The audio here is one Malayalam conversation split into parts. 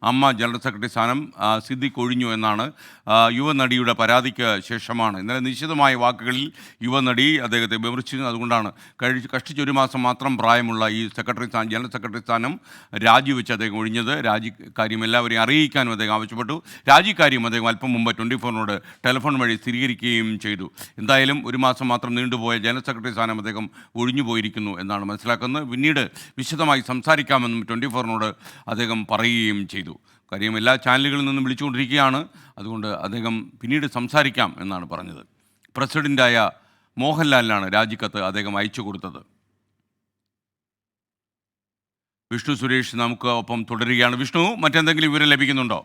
അമ്മ ജനറൽ സെക്രട്ടറി സ്ഥാനം സിദ്ദിഖ് ഒഴിഞ്ഞു എന്നാണ്. യുവനടിയുടെ പരാതിക്ക് ശേഷമാണ്. ഇന്നലെ നിശ്ചിതമായ വാക്കുകളിൽ യുവനടി അദ്ദേഹത്തെ വിമർശിച്ചു. അതുകൊണ്ടാണ് കഷ്ടിച്ച് ഒരു മാസം മാത്രം പ്രായമുള്ള ഈ ജനറൽ സെക്രട്ടറി സ്ഥാനം രാജിവെച്ച് അദ്ദേഹം ഒഴിഞ്ഞത്. രാജിക്കാര്യം എല്ലാവരെയും അറിയിക്കാനും അദ്ദേഹം ആവശ്യപ്പെട്ടു. രാജിക്കാര്യം അദ്ദേഹം അല്പം മുമ്പ് 24നോട് ടെലിഫോൺ വഴി സ്ഥിരീകരിക്കുകയും ചെയ്തു. എന്തായാലും ഒരു മാസം മാത്രം നീണ്ടുപോയ ജനറൽ സെക്രട്ടറി സ്ഥാനം അദ്ദേഹം ഒഴിഞ്ഞു പോയിരിക്കുന്നു എന്നാണ് മനസ്സിലാക്കുന്നത്. പിന്നീട് വിശദമായി സംസാരിക്കാമെന്നും 24നോട് അദ്ദേഹം പറയുകയും ചെയ്തു. കാര്യം എല്ലാ ചാനലുകളിൽ നിന്നും വിളിച്ചുകൊണ്ടിരിക്കുകയാണ്. അതുകൊണ്ട് അദ്ദേഹം പിന്നീട് സംസാരിക്കാം എന്നാണ് പറഞ്ഞത്. പ്രസിഡൻ്റായ മോഹൻലാലിനാണ് രാജിക്കത്ത് അദ്ദേഹം അയച്ചു കൊടുത്തത്. വിഷ്ണു സുരേഷ് നമുക്ക് ഒപ്പം തുടരുകയാണ്. വിഷ്ണു, മറ്റെന്തെങ്കിലും വിവരം ലഭിക്കുന്നുണ്ടോ?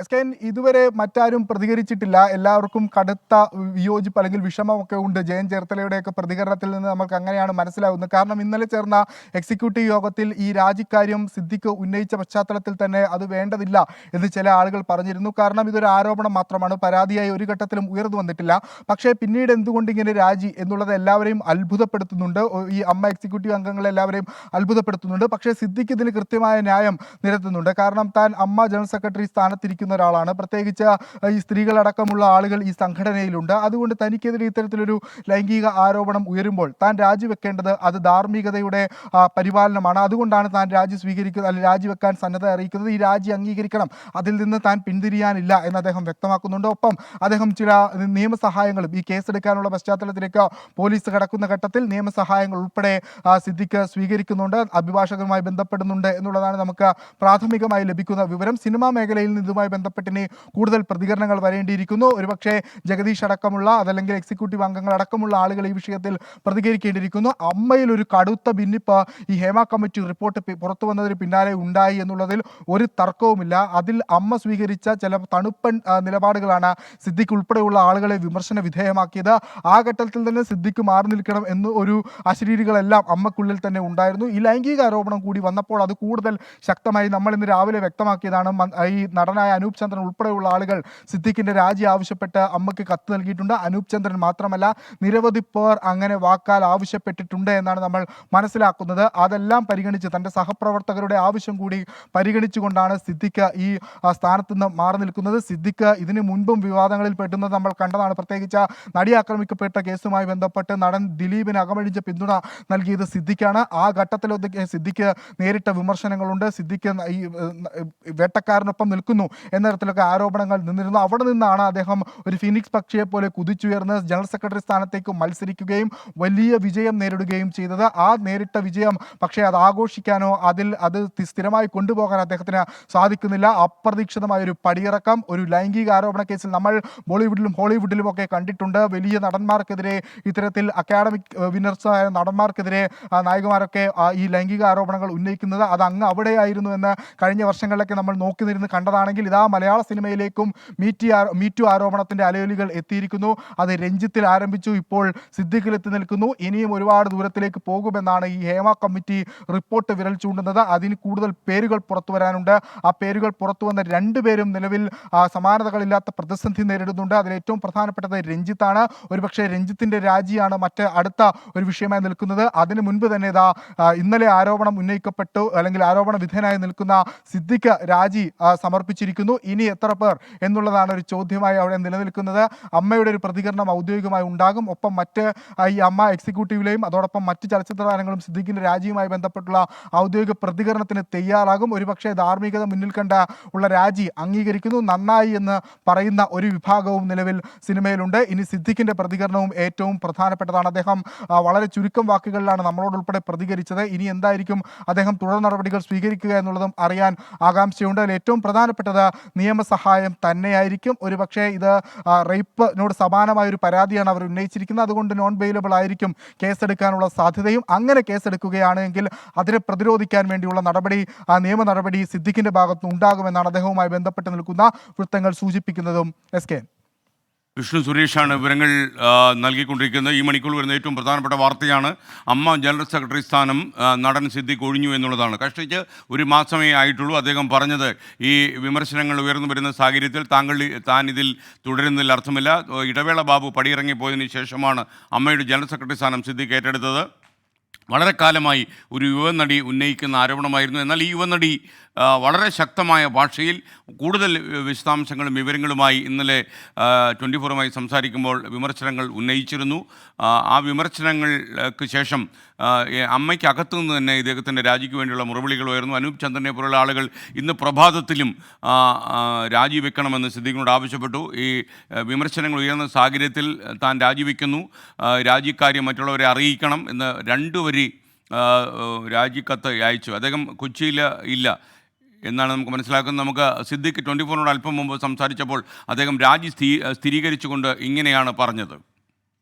എസ്കെൻ, ഇതുവരെ മറ്റാരും പ്രതികരിച്ചിട്ടില്ല. എല്ലാവർക്കും കടുത്ത വിയോജിപ്പ് അല്ലെങ്കിൽ വിഷമമൊക്കെ ഉണ്ട് ജയൻ ചേർത്തലയുടെയൊക്കെ പ്രതികരണത്തിൽ നിന്ന് നമുക്ക് അങ്ങനെയാണ് മനസ്സിലാവുന്നത്. കാരണം ഇന്നലെ ചേർന്ന എക്സിക്യൂട്ടീവ് യോഗത്തിൽ ഈ രാജിക്കാര്യം സിദ്ദിഖ് ഉന്നയിച്ച പശ്ചാത്തലത്തിൽ തന്നെ അത് വേണ്ടതില്ല എന്ന് ചില ആളുകൾ പറഞ്ഞിരുന്നു. കാരണം ഇതൊരു ആരോപണം മാത്രമാണ്, പരാതിയായി ഒരു ഘട്ടത്തിലും ഉയർന്നു വന്നിട്ടില്ല. പക്ഷേ പിന്നീട് എന്തുകൊണ്ട് ഇങ്ങനെ രാജി എന്നുള്ളത് എല്ലാവരെയും അത്ഭുതപ്പെടുത്തുന്നുണ്ട്. ഈ അമ്മ എക്സിക്യൂട്ടീവ് അംഗങ്ങളെല്ലാവരെയും അത്ഭുതപ്പെടുത്തുന്നുണ്ട്. പക്ഷേ സിദ്ദിഖ് ഇതിന് കൃത്യമായ ന്യായം നിരത്തുന്നുണ്ട്. കാരണം താൻ അമ്മ ജനറൽ സെക്രട്ടറി സ്ഥാനത്തിരിക്കുന്ന ഒരാളാണ്. പ്രത്യേകിച്ച് ഈ സ്ത്രീകളടക്കമുള്ള ആളുകൾ ഈ സംഘടനയിലുണ്ട്. അതുകൊണ്ട് തനിക്കെതിരെ ഇത്തരത്തിലൊരു ലൈംഗിക ആരോപണം ഉയരുമ്പോൾ താൻ രാജിവെക്കേണ്ടത് അത് ധാർമ്മികതയുടെ പരിപാലനമാണ്. അതുകൊണ്ടാണ് താൻ രാജിവെക്കാൻ സന്നദ്ധ അറിയിക്കുന്നത്. ഈ രാജി അംഗീകരിക്കണം, അതിൽ നിന്ന് താൻ പിന്തിരിയാനില്ല എന്ന് അദ്ദേഹം വ്യക്തമാക്കുന്നുണ്ട്. ഒപ്പം അദ്ദേഹം ചില നിയമസഹായങ്ങളും ഈ കേസെടുക്കാനുള്ള പശ്ചാത്തലത്തിലേക്ക് പോലീസ് കടക്കുന്ന ഘട്ടത്തിൽ നിയമസഹായങ്ങൾ ഉൾപ്പെടെ സിദ്ദിഖ് സ്വീകരിക്കുന്നുണ്ട്, അഭിഭാഷകരുമായി ബന്ധപ്പെടുന്നുണ്ട് എന്നുള്ളതാണ് നമുക്ക് പ്രാഥമികമായി ലഭിക്കുന്ന വിവരം. സിനിമാ മേഖലയിൽ നിന്ന് ഇതുമായി ബന്ധപ്പെട്ടിനി കൂടുതൽ പ്രതികരണങ്ങൾ വരേണ്ടിയിരിക്കുന്നു. ഒരുപക്ഷെ ജഗദീഷ് അടക്കമുള്ള അതല്ലെങ്കിൽ എക്സിക്യൂട്ടീവ് അംഗങ്ങൾ അടക്കമുള്ള ആളുകൾ ഈ വിഷയത്തിൽ പ്രതികരിക്കേണ്ടിയിരിക്കുന്നു. അമ്മയിൽ ഒരു കടുത്ത ഭിന്നിപ്പ് ഈ ഹേമ കമ്മിറ്റി റിപ്പോർട്ട് പുറത്തു വന്നതിന് പിന്നാലെ ഉണ്ടായി എന്നുള്ളതിൽ ഒരു തർക്കവുമില്ല. അതിൽ അമ്മ സ്വീകരിച്ച ചില തണുപ്പൻ നിലപാടുകളാണ് സിദ്ദിഖ് ഉൾപ്പെടെയുള്ള ആളുകളെ വിമർശന വിധേയമാക്കിയത്. ആ ഘട്ടത്തിൽ തന്നെ സിദ്ദിഖ് മാറി നിൽക്കണം എന്ന് ഒരു അശരീരികളെല്ലാം അമ്മക്കുള്ളിൽ തന്നെ ഉണ്ടായിരുന്നു. ഈ ലൈംഗിക ആരോപണം കൂടി വന്നപ്പോൾ അത് കൂടുതൽ ശക്തമായി നമ്മൾ ഇന്ന് രാവിലെ വ്യക്തമാക്കിയതാണ്. ഈ നടനായ അനൂപ് ചന്ദ്രൻ ഉൾപ്പെടെയുള്ള ആളുകൾ സിദ്ദിഖിന്റെ രാജി ആവശ്യപ്പെട്ട് അമ്മയ്ക്ക് കത്ത് നൽകിയിട്ടുണ്ട്. അനൂപ് ചന്ദ്രൻ മാത്രമല്ല, നിരവധി പേർ അങ്ങനെ വാക്കാൽ ആവശ്യപ്പെട്ടിട്ടുണ്ട് എന്നാണ് നമ്മൾ മനസ്സിലാക്കുന്നത്. അതെല്ലാം പരിഗണിച്ച് തൻ്റെ സഹപ്രവർത്തകരുടെ ആവശ്യം കൂടി പരിഗണിച്ചുകൊണ്ടാണ് സിദ്ദിഖ് ഈ സ്ഥാനത്ത് നിന്ന് മാറി നിൽക്കുന്നത്. സിദ്ദിഖ് ഇതിനു മുൻപും വിവാദങ്ങളിൽ പെട്ടുന്നത് നമ്മൾ കണ്ടതാണ്. പ്രത്യേകിച്ച് നടി ആക്രമിക്കപ്പെട്ട കേസുമായി ബന്ധപ്പെട്ട് നടൻ ദിലീപിന് അകമഴിഞ്ഞ പിന്തുണ നൽകിയത് സിദ്ദിഖാണ്. ആ ഘട്ടത്തിലൊക്കെ സിദ്ദിഖ് നേരിട്ട വിമർശനങ്ങളുണ്ട്. സിദ്ദിഖ് ഈ വേട്ടക്കാരനൊപ്പം നിൽക്കുന്നു എന്ന തരത്തിലൊക്കെ ആരോപണങ്ങൾ നിന്നിരുന്നു. അവിടെ നിന്നാണ് അദ്ദേഹം ഒരു ഫിനിക്സ് പക്ഷിയെ പോലെ കുതിച്ചുയർന്ന് ജനറൽ സെക്രട്ടറി സ്ഥാനത്തേക്ക് മത്സരിക്കുകയും വലിയ വിജയം നേരിടുകയും ചെയ്തത്. ആ നേരിട്ട വിജയം പക്ഷേ അത് ആഘോഷിക്കാനോ അത് സ്ഥിരമായി കൊണ്ടുപോകാൻ അദ്ദേഹത്തിന് സാധിക്കുന്നില്ല. അപ്രതീക്ഷിതമായ ഒരു പടിയിറക്കം ഒരു ലൈംഗിക ആരോപണ കേസിൽ നമ്മൾ ബോളിവുഡിലും ഹോളിവുഡിലും ഒക്കെ കണ്ടിട്ടുണ്ട്. വലിയ നടന്മാർക്കെതിരെ ഇത്തരത്തിൽ അക്കാഡമിക് വിന്നേഴ്സായ നടന്മാർക്കെതിരെ നായികമാരൊക്കെ ഈ ലൈംഗിക ആരോപണങ്ങൾ ഉന്നയിക്കുന്നത്. അത് അങ്ങ് അവിടെയായിരുന്നു എന്ന് കഴിഞ്ഞ വർഷങ്ങളിലൊക്കെ നമ്മൾ നോക്കി നിരുന്ന് കണ്ടതാണെങ്കിൽ ഇതാ മലയാള സിനിമയിലേക്കും മീറ്റു ആരോപണത്തിന്റെ അലയൊലികൾ എത്തിയിരിക്കുന്നു. അത് രഞ്ജിത്തിൽ ആരംഭിച്ചു, ഇപ്പോൾ സിദ്ദിഖിൽ എത്തി നിൽക്കുന്നു. ഇനിയും ഒരുപാട് ദൂരത്തിലേക്ക് പോകുമെന്നാണ് ഈ ഹേമ കമ്മിറ്റി റിപ്പോർട്ട് വിരൽ ചൂണ്ടുന്നത്. അതിന് കൂടുതൽ പേരുകൾ പുറത്തു വരാനുണ്ട്. ആ പേരുകൾ പുറത്തു വന്ന രണ്ടുപേരും നിലവിൽ സമാനതകളില്ലാത്ത പ്രതിസന്ധി നേരിടുന്നുണ്ട്. അതിൽ ഏറ്റവും പ്രധാനപ്പെട്ടത് രഞ്ജിത്താണ്. ഒരുപക്ഷെ രഞ്ജിത്തിന്റെ രാജിയാണ് അടുത്ത ഒരു വിഷയമായി നിൽക്കുന്നത്. അതിനു മുൻപ് തന്നെ ഇന്നലെ ആരോപണം ഉന്നയിക്കപ്പെട്ടു അല്ലെങ്കിൽ ആരോപണ വിധേയനായി നിൽക്കുന്ന സിദ്ദിഖ് രാജി സമർപ്പിച്ചിരിക്കുന്നു. ഇനി എത്ര പേർ എന്നുള്ളതാണ് ഒരു ചോദ്യമായി അവിടെ നിലനിൽക്കുന്നത്. അമ്മയുടെ ഒരു പ്രതികരണം ഔദ്യോഗികമായി ഉണ്ടാകും. ഒപ്പം ഈ അമ്മ എക്സിക്യൂട്ടീവിലെയും അതോടൊപ്പം മറ്റ് ചലച്ചിത്ര താരങ്ങളും സിദ്ദിഖിന്റെ രാജിയുമായി ബന്ധപ്പെട്ടുള്ള ഔദ്യോഗിക പ്രതികരണത്തിന് തയ്യാറാകും. ഒരുപക്ഷെ ധാർമ്മികത മുന്നിൽ കണ്ട ഉള്ള രാജി അംഗീകരിക്കുന്നു, നന്നായി എന്ന് പറയുന്ന ഒരു വിഭാഗവും നിലവിൽ സിനിമയിലുണ്ട്. ഇനി സിദ്ദിഖിന്റെ പ്രതികരണവും ഏറ്റവും പ്രധാനപ്പെട്ടതാണ്. അദ്ദേഹം വളരെ ചുരുക്കം വാക്കുകളിലാണ് നമ്മളോടുൾപ്പെടെ പ്രതികരിച്ചത്. ഇനി എന്തായിരിക്കും അദ്ദേഹം തുടർ നടപടികൾ സ്വീകരിക്കുക എന്നുള്ളതും അറിയാൻ ആകാംക്ഷയുണ്ട്. അതിൽ ഏറ്റവും പ്രധാനപ്പെട്ടത് നിയമസഹായം തന്നെയായിരിക്കും. ഒരുപക്ഷെ ഇത് റേപ്പിനോട് സമാനമായ ഒരു പരാതിയാണ് അവർ ഉന്നയിച്ചിരിക്കുന്നത്. അതുകൊണ്ട് നോൺ ബെയിലബിൾ ആയിരിക്കും കേസെടുക്കാനുള്ള സാധ്യതയും. അങ്ങനെ കേസെടുക്കുകയാണെങ്കിൽ അതിനെ പ്രതിരോധിക്കാൻ വേണ്ടിയുള്ള നിയമ നടപടി സിദ്ദിഖിന്റെ ഭാഗത്ത് ഉണ്ടാകുമെന്നാണ് അദ്ദേഹവുമായി ബന്ധപ്പെട്ട് നിൽക്കുന്ന വൃത്തങ്ങൾ സൂചിപ്പിക്കുന്നതും. എസ് കെ വിഷ്ണു സുരേഷാണ് വിവരങ്ങൾ നൽകിക്കൊണ്ടിരിക്കുന്നത്. ഈ മണിക്കൂർ വരുന്ന ഏറ്റവും പ്രധാനപ്പെട്ട വാർത്തയാണ് അമ്മ ജനറൽ സെക്രട്ടറി സ്ഥാനം നടൻ സിദ്ദിഖ് ഒഴിഞ്ഞു എന്നുള്ളതാണ്. കഷ്ടിച്ച് ഒരു മാസമേ ആയിട്ടുള്ളൂ. അദ്ദേഹം പറഞ്ഞത് ഈ വിമർശനങ്ങൾ ഉയർന്നു വരുന്ന സാഹചര്യത്തിൽ താൻ ഇതിൽ തുടരുന്നതിൽ അർത്ഥമില്ല. ഇടവേള ബാബു പടിയിറങ്ങിപ്പോയതിന് ശേഷമാണ് അമ്മയുടെ ജനറൽ സെക്രട്ടറി സ്ഥാനം സിദ്ദിഖ് ഏറ്റെടുത്തത്. വളരെ കാലമായി ഒരു യുവനടി ഉന്നയിക്കുന്ന ആരോപണമായിരുന്നു. എന്നാൽ ഈ യുവനടി വളരെ ശക്തമായ ഭാഷയിൽ കൂടുതൽ വിശദാംശങ്ങളും വിവരങ്ങളുമായി ഇന്നലെ 24 സംസാരിക്കുമ്പോൾ വിമർശനങ്ങൾ ഉന്നയിച്ചിരുന്നു. ആ വിമർശനങ്ങൾക്ക് ശേഷം അമ്മയ്ക്ക് അകത്തു നിന്ന് തന്നെ ഇദ്ദേഹത്തിൻ്റെ രാജിക്ക് വേണ്ടിയുള്ള മുറവിളികൾ ഉയർന്നു. അനൂപ് ചന്ദ്രനെ പോലുള്ള ആളുകൾ ഇന്ന് പ്രഭാതത്തിലും രാജിവെക്കണമെന്ന് സിദ്ദീഖിനോട് ആവശ്യപ്പെട്ടു. ഈ വിമർശനങ്ങൾ ഉയർന്ന സാഹചര്യത്തിൽ താൻ രാജിവെക്കുന്നു, രാജിക്കാര്യം മറ്റുള്ളവരെ അറിയിക്കണം എന്ന് 2 വരി രാജിക്കത്ത് അയച്ചു. അദ്ദേഹം കൊച്ചിയിൽ ഇല്ല എന്നാണ് നമുക്ക് മനസ്സിലാക്കുന്നത്. നമുക്ക് സിദ്ദീഖ് 24 അല്പം മുമ്പ് സംസാരിച്ചപ്പോൾ അദ്ദേഹം രാജി സ്ഥിരീകരിച്ചുകൊണ്ട് ഇങ്ങനെയാണ് പറഞ്ഞത്.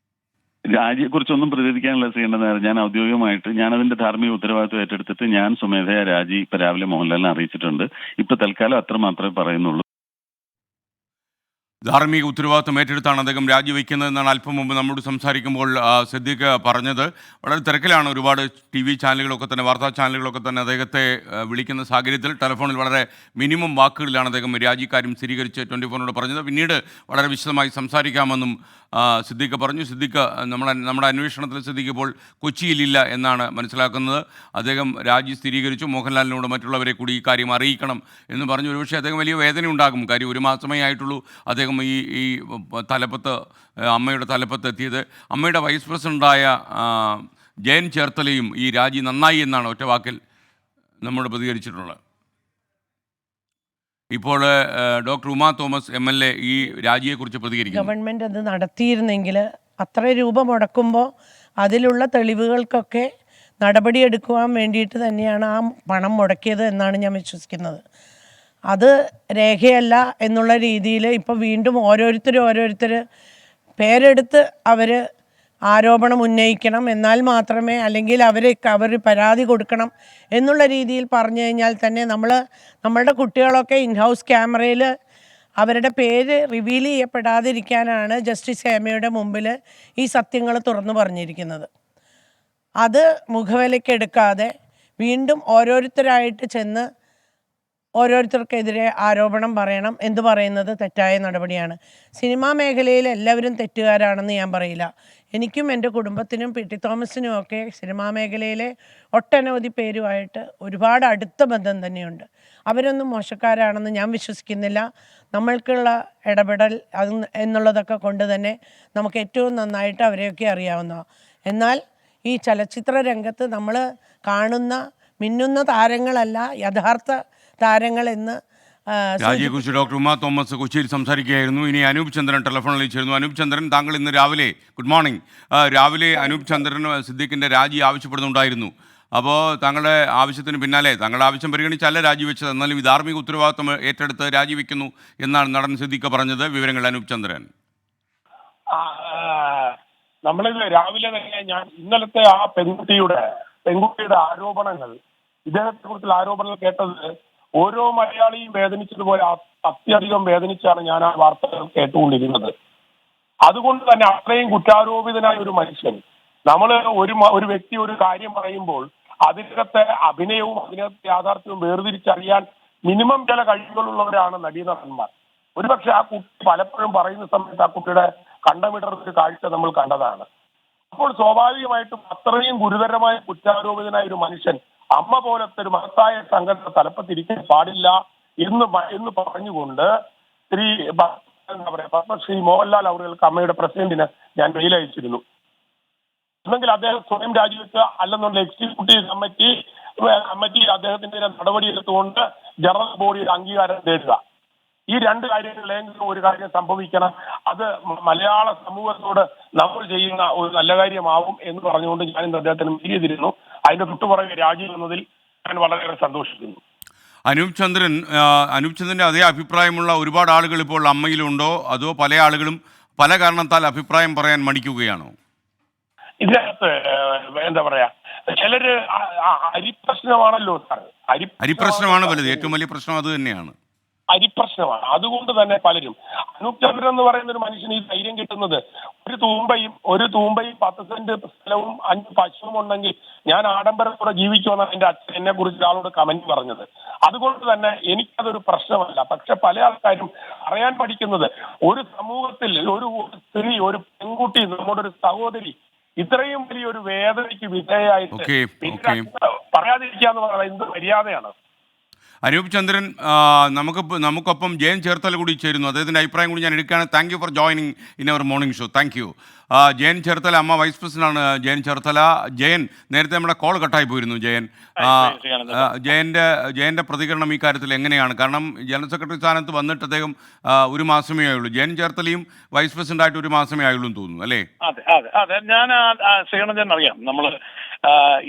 രാജിയെക്കുറിച്ചൊന്നും പ്രതികരിക്കാനുള്ള ചെയ്യേണ്ടത് ഞാൻ ഔദ്യോഗികമായിട്ട് ഞാനതിന്റെ ധാർമ്മിക ഉത്തരവാദിത്വം ഏറ്റെടുത്തിട്ട് ഞാൻ സ്വമേധയാ രാജി ഇപ്പൊ രാവിലെ മോഹൻലാലിനെ അറിയിച്ചിട്ടുണ്ട്. ഇപ്പൊ തൽക്കാലം അത്ര മാത്രമേ പറയുന്നുള്ളൂ. ധാർമ്മിക ഉത്തരവാദിത്വം ഏറ്റെടുത്താണ് അദ്ദേഹം രാജിവെക്കുന്നതെന്നാണ് അല്പം മുമ്പ് നമ്മോട് സംസാരിക്കുമ്പോൾ സിദ്ദീഖ് പറഞ്ഞത്. വളരെ തിരക്കിലാണ്. ഒരുപാട് TV ചാനലുകളൊക്കെ തന്നെ, വാർത്താ ചാനലുകളൊക്കെ തന്നെ അദ്ദേഹത്തെ വിളിക്കുന്ന സാഹചര്യത്തിൽ ടെലിഫോണിൽ വളരെ മിനിമം വാക്കുകളിലാണ് അദ്ദേഹം രാജിക്കാര്യം സ്ഥിരീകരിച്ച് 24 പറഞ്ഞത്. പിന്നീട് വളരെ വിശദമായി സംസാരിക്കാമെന്നും സിദ്ദീഖ് പറഞ്ഞു. സിദ്ദീഖ് നമ്മുടെ അന്വേഷണത്തിൽ സിദ്ദീഖ് ഇപ്പോൾ കൊച്ചിയിലില്ല എന്നാണ് മനസ്സിലാക്കുന്നത്. അദ്ദേഹം രാജി സ്ഥിരീകരിച്ചു. മോഹൻലാലിനോട് മറ്റുള്ളവരെ കൂടി ഈ കാര്യം അറിയിക്കണം എന്ന് പറഞ്ഞു. ഒരുപക്ഷെ അദ്ദേഹം വലിയ വേദന ഉണ്ടാകും. കാര്യം 1 മാസമേ ആയിട്ടുള്ളൂ അദ്ദേഹം ഈ തലപ്പത്ത്, അമ്മയുടെ തലപ്പത്ത് എത്തിയത്. അമ്മയുടെ വൈസ് പ്രസിഡൻ്റായ ജയൻ ചേർത്തലയും ഈ രാജി നന്നായി എന്നാണ് ഒറ്റ വാക്കിൽ നമ്മോട് പ്രതികരിച്ചിട്ടുള്ളത്. ഇപ്പോൾ ഡോക്ടർ ഉമാ തോമസ് MLA ഈ രാജിയെക്കുറിച്ച് പ്രതികരിക്കുന്നു. ഗവൺമെൻറ് അത് നടത്തിയിരുന്നെങ്കിൽ അത്ര രൂപ മുടക്കുമ്പോൾ അതിലുള്ള തെളിവുകൾക്കൊക്കെ നടപടിയെടുക്കുവാൻ വേണ്ടിയിട്ട് തന്നെയാണ് ആ പണം മുടക്കിയത് എന്നാണ് ഞാൻ വിശ്വസിക്കുന്നത്. അത് രേഖയല്ല എന്നുള്ള രീതിയിൽ ഇപ്പോൾ വീണ്ടും ഓരോരുത്തർ പേരെടുത്ത് അവർ ആരോപണം ഉന്നയിക്കണം, എന്നാൽ മാത്രമേ, അല്ലെങ്കിൽ അവർ പരാതി കൊടുക്കണം എന്നുള്ള രീതിയിൽ പറഞ്ഞു കഴിഞ്ഞാൽ തന്നെ നമ്മളുടെ കുട്ടികളൊക്കെ ഇൻഹൗസ് ക്യാമറയിൽ അവരുടെ പേര് റിവീൽ ചെയ്യപ്പെടാതിരിക്കാനാണ് ജസ്റ്റിസ് ഹേമയുടെ മുമ്പിൽ ഈ സത്യങ്ങൾ തുറന്നു പറഞ്ഞിരിക്കുന്നത്. അത് മുഖവിലയ്ക്കെടുക്കാതെ വീണ്ടും ഓരോരുത്തരായിട്ട് ചെന്ന് ഓരോരുത്തർക്കെതിരെ ആരോപണം പറയണം എന്ന് പറയുന്നത് തെറ്റായ നടപടിയാണ്. സിനിമാ മേഖലയിൽ എല്ലാവരും തെറ്റുകാരാണെന്ന് ഞാൻ പറയില്ല. എനിക്കും എൻ്റെ കുടുംബത്തിനും PT തോമസിനും ഒക്കെ സിനിമാ മേഖലയിലെ ഒട്ടനവധി പേരുമായിട്ട് ഒരുപാട് അടുത്ത ബന്ധം തന്നെയുണ്ട്. അവരൊന്നും മോശക്കാരാണെന്ന് ഞാൻ വിശ്വസിക്കുന്നില്ല. നമ്മൾക്കുള്ള ഇടപെടൽ എന്നുള്ളതൊക്കെ കൊണ്ട് തന്നെ നമുക്ക് ഏറ്റവും നന്നായിട്ട് അവരെയൊക്കെ അറിയാവുന്നതാണ്. എന്നാൽ ഈ ചലച്ചിത്ര രംഗത്ത് നമ്മൾ കാണുന്ന മിന്നുന്ന താരങ്ങളല്ല യഥാർത്ഥ താരങ്ങൾ എന്ന് രാജിയെക്കുറിച്ച് ഡോക്ടർ ഉമാ തോമസ് കൊച്ചിയിൽ സംസാരിക്കുകയായിരുന്നു. ഇനി അനൂപ് ചന്ദ്രൻ ടെലിഫോണിൽ വിളിച്ചിരുന്നു. അനൂപ് ചന്ദ്രൻ, താങ്കൾ ഇന്ന് രാവിലെ, ഗുഡ് മോർണിംഗ്, രാവിലെ അനൂപ് ചന്ദ്രൻ സിദ്ദീഖിൻ്റെ രാജി ആവശ്യപ്പെടുന്നുണ്ടായിരുന്നു. അപ്പോൾ താങ്കളുടെ ആവശ്യത്തിന് പിന്നാലെ താങ്കളുടെ ആവശ്യം പരിഗണിച്ചല്ല രാജിവെച്ചത്, എന്നാലും ഈ ധാർമ്മിക ഉത്തരവാദിത്വം ഏറ്റെടുത്ത് രാജിവെക്കുന്നു എന്നാണ് നടൻ സിദ്ദീഖ് പറഞ്ഞത്. വിവരങ്ങൾ അനൂപ് ചന്ദ്രൻ. നമ്മളിത് രാവിലെ തന്നെ ഞാൻ ഇന്നലത്തെ ആ പെൺകുട്ടിയുടെ ആരോപണങ്ങൾ, ഇദ്ദേഹത്തെ കുറിച്ചുള്ള ആരോപണങ്ങൾ കേട്ടത് ഓരോ മലയാളിയും വേദനിച്ചതുപോലെ അത്യധികം വേദനിച്ചാണ് ഞാൻ ആ വാർത്തകൾ കേട്ടുകൊണ്ടിരുന്നത്. അതുകൊണ്ട് തന്നെ അത്രയും കുറ്റാരോപിതനായ ഒരു മനുഷ്യൻ, നമ്മൾ ഒരു വ്യക്തി ഒരു കാര്യം പറയുമ്പോൾ അതിനകത്തെ അഭിനയവും അതിനകത്തെ യാഥാർത്ഥ്യവും വേർതിരിച്ചറിയാൻ മിനിമം ചില കഴിവുകളുള്ളവരാണ് നടീനടന്മാർ. ഒരുപക്ഷെ ആ കുട്ടി പലപ്പോഴും പറയുന്ന സമയത്ത് ആ കുട്ടിയുടെ കണ്ടമിടർന്ന ഒരു കാഴ്ച നമ്മൾ കണ്ടതാണ്. അപ്പോൾ സ്വാഭാവികമായിട്ടും അത്രയും ഗുരുതരമായ കുറ്റാരോപിതനായ ഒരു മനുഷ്യൻ അമ്മ പോലത്തെ ഒരു മഹത്തായ സംഘടന തലപ്പത്തിരിക്കാൻ പാടില്ല എന്ന് പറഞ്ഞുകൊണ്ട് പത്മശ്രീ മോഹൻലാൽ അവർക്ക് അമ്മയുടെ പ്രസിഡന്റിന് ഞാൻ മെയിൽ അയച്ചിരുന്നു. എന്നെങ്കിൽ അദ്ദേഹം സ്വയം രാജിവെക്കുക, അല്ലെന്നുള്ള എക്സിക്യൂട്ടീവ് കമ്മിറ്റി അദ്ദേഹത്തിന്റെ നടപടിയെടുത്തുകൊണ്ട് ജനറൽ ബോഡിയുടെ അംഗീകാരം നേടുക. ഈ 2 കാര്യങ്ങളിലെങ്കിലും ഒരു കാര്യം സംഭവിക്കണം. അത് മലയാള സമൂഹത്തോട് നമ്മൾ ചെയ്യുന്ന ഒരു നല്ല കാര്യമാവും എന്ന് പറഞ്ഞുകൊണ്ട് ഞാൻ ഇന്ന് അദ്ദേഹത്തിന് മെയിൽ ചെയ്തിരുന്നു. അതിന്റെ തൊട്ടുപുറകെ രാജി വന്നതിൽ ഞാൻ വളരെയേറെ സന്തോഷിക്കുന്നു. അനൂപ് ചന്ദ്രൻ്റെ അതേ അഭിപ്രായമുള്ള ഒരുപാട് ആളുകൾ ഇപ്പോൾ അമ്മയിലുണ്ടോ, അതോ പല ആളുകളും പല കാരണത്താൽ അഭിപ്രായം പറയാൻ മടിക്കുകയാണോ? ഇതിനകത്ത് എന്താ പറയാ, ചിലര് അരിപ്രശ്നമാണല്ലോ സാർ, അരിപ്രശ്നമാണ് വലുത്. ഏറ്റവും വലിയ പ്രശ്നം അത് തന്നെയാണ്, അരിപ്രശ്നമാണ്. അതുകൊണ്ട് തന്നെ പലരും, അനൂപ് ചന്ദ്രൻ എന്ന് പറയുന്ന ഒരു മനുഷ്യന് ഈ ധൈര്യം കിട്ടുന്നത് ഒരു തൂമ്പയും 10 സെന്റ് സ്ഥലവും 5 പശുവും ഉണ്ടെങ്കിൽ ഞാൻ ആഡംബരത്തോടെ ജീവിക്കുമെന്നാണ് എന്റെ അച്ഛൻ എന്നെ കുറിച്ച് ആളോട് കമന്റ് പറഞ്ഞത്. അതുകൊണ്ട് തന്നെ എനിക്കതൊരു പ്രശ്നമല്ല. പക്ഷെ പല ആൾക്കാരും അറിയാൻ പഠിക്കുന്നത് ഒരു സമൂഹത്തിൽ ഒരു സ്ത്രീ, ഒരു പെൺകുട്ടി, നമ്മുടെ ഒരു സഹോദരി ഇത്രയും വലിയൊരു വേദനയ്ക്ക് വിധേയായിട്ട് ഓക്കെ പിന്നെ ഓക്കെ പറയാതിരിക്കുക എന്ന് പറയുന്നത് എന്ത് മര്യാദയാണ്? അനൂപ് ചന്ദ്രൻ, നമുക്കൊപ്പം ജയൻ ചേർത്തല കൂടി ചേരുന്നു. അദ്ദേഹത്തിൻ്റെ അഭിപ്രായം കൂടി ഞാൻ എടുക്കുകയാണ്. Thank you for joining in our morning show. Thank you. Jayan Cherthala, AMMA vice പ്രസിഡന്റാണ് ജയൻ ചേർത്തല. ജയൻ, നേരത്തെ നമ്മുടെ കോൾ കട്ടായി പോയിരുന്നു. ജയൻ്റെ പ്രതികരണം ഈ കാര്യത്തിൽ എങ്ങനെയാണ്? കാരണം ജനറൽ സെക്രട്ടറി സ്ഥാനത്ത് വന്നിട്ട് അദ്ദേഹം ഒരു മാസമേ ആയുള്ളൂ. ജയൻ ചേർത്തലയും വൈസ് പ്രസിഡന്റായിട്ട് ഒരു മാസമേ ആയുള്ളൂ എന്ന് തോന്നുന്നു, അല്ലേ? അതെ അതെ അതെ ഞാൻ ശ്രീകണ്ഠൻ അറിയാം. നമ്മൾ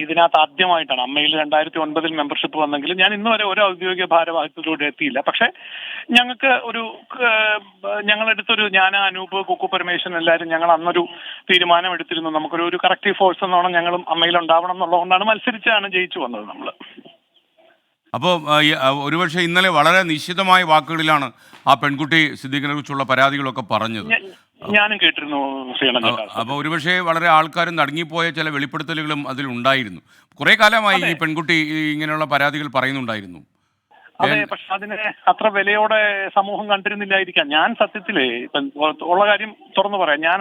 ഇതിനകത്ത് ആദ്യമായിട്ടാണ് അമ്മയിൽ 2009 മെമ്പർഷിപ്പ് വന്നെങ്കിലും ഞാൻ ഇന്ന് വരെ ഒരു ഔദ്യോഗിക ഭാരവാഹിത്വത്തിലൂടെ എത്തിയില്ല. പക്ഷെ ഞങ്ങൾക്ക് ഞങ്ങളെടുത്തൊരു ഞാൻ, അനൂപ്, കുക്കു പരമേശ്വരൻ എല്ലാവരും ഞങ്ങൾ അന്നൊരു തീരുമാനം എടുത്തിരുന്നു. നമുക്കൊരു കറക്റ്റീവ് ഫോഴ്സ് എന്നോണം ഞങ്ങളും അമ്മയിൽ ഉണ്ടാവണം എന്നുള്ളതുകൊണ്ടാണ് മത്സരിച്ചാണ് ജയിച്ചു വന്നത് നമ്മൾ. അപ്പോൾ ഒരുപക്ഷെ ഇന്നലെ വളരെ നിശ്ചിതമായ വാക്കുകളിലാണ് ആ പെൺകുട്ടി സിദ്ദീഖിനെ കുറിച്ചുള്ള പരാതികളൊക്കെ പറഞ്ഞത്. ഞാനും കേട്ടിരുന്നു ശ്രീകണ്ഠൻ. അപ്പോൾ ഒരുപക്ഷെ വളരെ ആൾക്കാരും നടുങ്ങിപ്പോയ ചില വെളിപ്പെടുത്തലുകളും അതിലുണ്ടായിരുന്നു. കുറേ കാലമായി ഈ പെൺകുട്ടി ഇങ്ങനെയുള്ള പരാതികൾ പറയുന്നുണ്ടായിരുന്നു. അതെ, പക്ഷെ അതിനെ അത്ര വിലയോടെ സമൂഹം കണ്ടിരുന്നില്ലായിരിക്കാം. ഞാൻ സത്യത്തില് ഉള്ള കാര്യം തുറന്നു പറയാം, ഞാൻ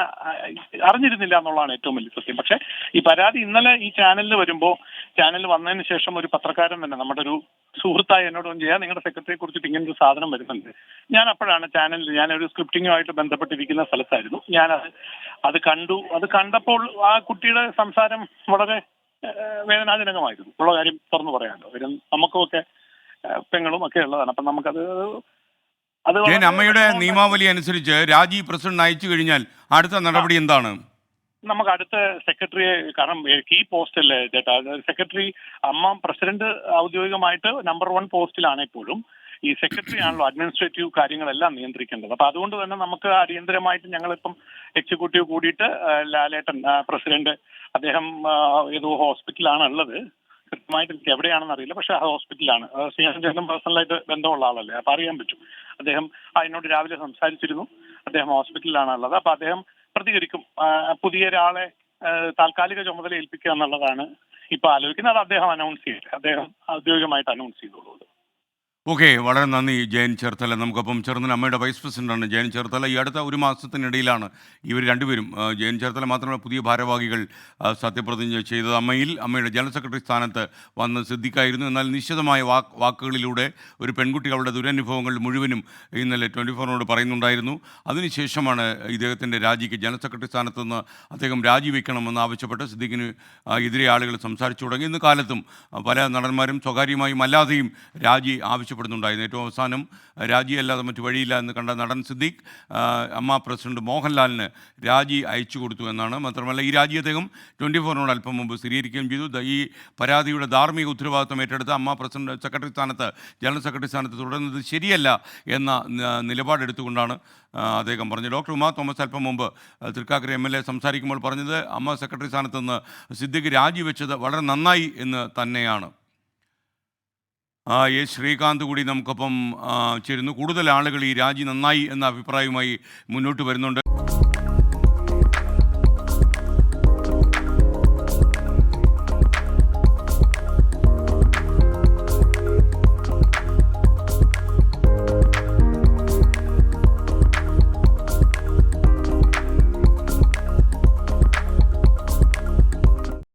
അറിഞ്ഞിരുന്നില്ല എന്നുള്ളതാണ് ഏറ്റവും വലിയ സത്യം. പക്ഷെ ഈ പരാതി ഇന്നലെ ഈ ചാനലിൽ വരുമ്പോൾ, ചാനലിൽ വന്നതിന് ശേഷം ഒരു പത്രക്കാരൻ തന്നെ, നമ്മുടെ ഒരു സുഹൃത്തായി എന്നോട് ചെയ്യാൻ നിങ്ങളുടെ സെക്രട്ടറിയെ കുറിച്ചിട്ട് ഇങ്ങനൊരു സാധനം വരുന്നുണ്ട്. ഞാൻ അപ്പോഴാണ് ചാനലിൽ, ഞാനൊരു സ്ക്രിപ്റ്റിങ്ങുമായിട്ട് ബന്ധപ്പെട്ടിരിക്കുന്ന സ്ഥലത്തായിരുന്നു. അത് കണ്ടു. അത് കണ്ടപ്പോൾ ആ കുട്ടിയുടെ സംസാരം വളരെ വേദനാജനകമായിരുന്നു. ഉള്ള കാര്യം തുറന്നു പറയാമല്ലോ, നമുക്കുമൊക്കെ പെങ്ങളും ഒക്കെ ഉള്ളതാണ്. അപ്പം നമുക്കത് അമ്മയുടെ നിയമാവലി അനുസരിച്ച് രാജി പ്രസിഡന്റ് അയച്ചു കഴിഞ്ഞാൽ അടുത്ത നടപടി എന്താണ്? നമുക്ക് അടുത്ത സെക്രട്ടറിയെ, കാരണം കീ പോസ്റ്റ് അല്ലേ ചേട്ടാ സെക്രട്ടറി. അമ്മ പ്രസിഡന്റ് ഔദ്യോഗികമായിട്ട് നമ്പർ 1 പോസ്റ്റിലാണ് എപ്പോഴും. ഈ സെക്രട്ടറി ആണല്ലോ അഡ്മിനിസ്ട്രേറ്റീവ് കാര്യങ്ങളെല്ലാം നിയന്ത്രിക്കേണ്ടത്. അപ്പൊ അതുകൊണ്ട് തന്നെ നമുക്ക് അടിയന്തരമായിട്ട് ഞങ്ങളിപ്പം എക്സിക്യൂട്ടീവ് കൂടിയിട്ട് ലാലേട്ടൻ പ്രസിഡന്റ്, അദ്ദേഹം ഏതോ ഹോസ്പിറ്റലാണ് ഉള്ളത്, കൃത്യമായിട്ട് എനിക്ക് എവിടെയാണെന്ന് അറിയില്ല, പക്ഷെ ആ ഹോസ്പിറ്റലാണ്. ശ്രീകണ്ഠൻ പേഴ്സണലായിട്ട് ബന്ധമുള്ള ആളല്ലേ, അപ്പൊ അറിയാൻ പറ്റും. അദ്ദേഹം എന്നോട് രാവിലെ സംസാരിച്ചിരുന്നു. അദ്ദേഹം ഹോസ്പിറ്റലിലാണ് ഉള്ളത്. അപ്പൊ അദ്ദേഹം പ്രതികരിക്കും. പുതിയ ഒരാളെ താൽക്കാലിക ചുമതല ഏൽപ്പിക്കുക എന്നുള്ളതാണ് ഇപ്പൊ ആലോചിക്കുന്നത്. അത് അദ്ദേഹം അനൗൺസ് ചെയ്തില്ല, അദ്ദേഹം ഔദ്യോഗികമായിട്ട് അനൗൺസ് ചെയ്തോളൂ. ഓക്കെ, വളരെ നന്ദി ജയൻ ചേർത്തല. നമുക്കൊപ്പം ചേർന്ന അമ്മയുടെ വൈസ് പ്രസിഡന്റാണ് ജയൻ ചേർത്തല. ഈ അടുത്ത ഒരു മാസത്തിനിടയിലാണ് ഇവർ രണ്ടുപേരും, ജയൻ ചേർത്തല മാത്രമല്ല പുതിയ ഭാരവാഹികൾ സത്യപ്രതിജ്ഞ ചെയ്തത്. അമ്മയുടെ ജനറൽ സെക്രട്ടറി സ്ഥാനത്ത് വന്ന് സിദ്ദീഖായിരുന്നു. എന്നാൽ നിശ്ചിതമായ വാക്കുകളിലൂടെ ഒരു പെൺകുട്ടി അവളുടെ ദുരനുഭവങ്ങൾ മുഴുവനും ഇന്നലെ 24 പറയുന്നുണ്ടായിരുന്നു. അതിനുശേഷമാണ് ഇദ്ദേഹത്തിൻ്റെ രാജിക്ക്, ജനറൽ സെക്രട്ടറി സ്ഥാനത്ത് നിന്ന് അദ്ദേഹം രാജിവെക്കണമെന്ന് ആവശ്യപ്പെട്ട് സിദ്ദീഖിന് എതിരെ ആളുകൾ സംസാരിച്ചു തുടങ്ങി. ഇന്ന് കാലത്തും പല നടന്മാരും സ്വകാര്യമായും അല്ലാതെയും രാജി ആവശ്യപ്പെടുന്നുണ്ടായിരുന്നു. ഏറ്റവും അവസാനം രാജിയല്ലാതെ മറ്റു വഴിയില്ല എന്ന് കണ്ട നടൻ സിദ്ദീഖ് അമ്മ പ്രസിഡന്റ് മോഹൻലാലിന് രാജി അയച്ചു കൊടുത്തു എന്നാണ്. മാത്രമല്ല ഈ രാജി അദ്ദേഹം 24 അല്പം മുമ്പ് സ്ഥിരീകരിക്കുകയും ചെയ്തു. ഈ പരാതിയുടെ ധാർമ്മിക ഉത്തരവാദിത്വം ഏറ്റെടുത്ത് അമ്മ പ്രസിഡന്റ് ജനറൽ സെക്രട്ടറി സ്ഥാനത്ത് തുടരുന്നത് ശരിയല്ല എന്ന നിലപാടെടുത്തുകൊണ്ടാണ് അദ്ദേഹം പറഞ്ഞത്. ഡോക്ടർ ഉമാ തോമസ് അല്പം മുമ്പ് തൃക്കാക്കര MLA സംസാരിക്കുമ്പോൾ പറഞ്ഞത് അമ്മ സെക്രട്ടറി സ്ഥാനത്ത് നിന്ന് സിദ്ദീഖ് രാജിവെച്ചത് വളരെ നന്നായി എന്ന് തന്നെയാണ്. ശ്രീകാന്ത് കൂടി നമുക്കൊപ്പം ചേരുന്നു. കൂടുതൽ ആളുകൾ ഈ രാജി നന്നായി എന്ന അഭിപ്രായവുമായി മുന്നോട്ട് വരുന്നുണ്ട്.